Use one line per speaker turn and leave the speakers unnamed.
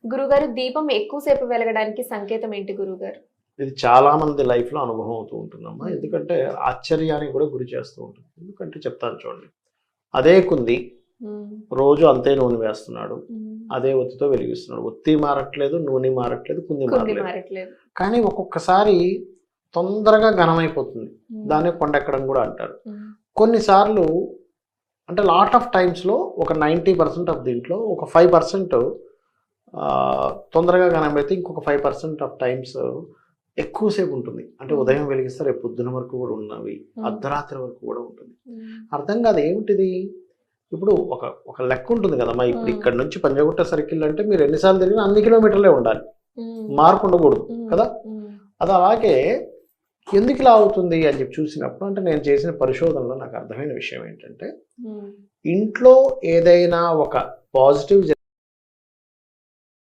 గురుగారు దీపం ఎక్కువసేపు వెలగడానికి సంకేతం ఏంటి గురుగారు?
ఇది చాలా మంది లైఫ్‌లో అనుభవం అవుతూ ఉంటుందమ్మా. ఎందుకంటే ఆశ్చర్యానికి కూడా గురి చేస్తూ ఉంటుంది. ఎందుకంటే చెప్తాను చూడండి. అదే కుంది
హ్మ్.
రోజు అంతే నూనె వేస్తున్నాడు.
హ్మ్.
అదే ఒత్తితో వెలిగిస్తున్నాడు. ఒత్తి మారట్లేదు, నూనె మారట్లేదు, కుంది
కుంది
మారలేదు.
మారట్లేదు.
కానీ ఒక్కొక్కసారి తొందరగా ఘనమైపోతుంది.
హ్మ్.
దాన్నే కొండెక్కడం కూడా అంటారు.
హ్మ్.
కొన్నిసార్లు అంటే లాట్ ఆఫ్ టైమ్స్‌లో ఒక 90% ఆఫ్ దీంట్లో ఒక 5% తొందరగా ఘనమైతే ఇంకొక 5% ఆఫ్ టైమ్స్ ఎక్కువ సేపు ఉంటుంది. అంటే ఉదయం వెలిగిస్తే రేపు పొద్దున వరకు కూడా ఉన్నవి. అర్ధరాత్రి వరకు కూడా ఉంటుంది. అర్థం కాదు ఏమిటిది? ఇప్పుడు ఒక ఒక లెక్క ఉంటుంది కదమ్మా! ఇప్పుడు ఇక్కడ నుంచి పంజాగుట్ట సర్కిల్ అంటే మీరు ఎన్ని సార్లు తిరిగినా అన్ని కిలోమీటర్లే ఉండాలి. మార్పు ఉండకూడదు కదా! అది అలాగే ఎందుకు ఇలా అవుతుంది అని చెప్పి చూసినప్పుడు అంటే నేను చేసిన పరిశోధనలో నాకు అర్థమైన విషయం ఏంటంటే ఇంట్లో ఏదైనా ఒక పాజిటివ్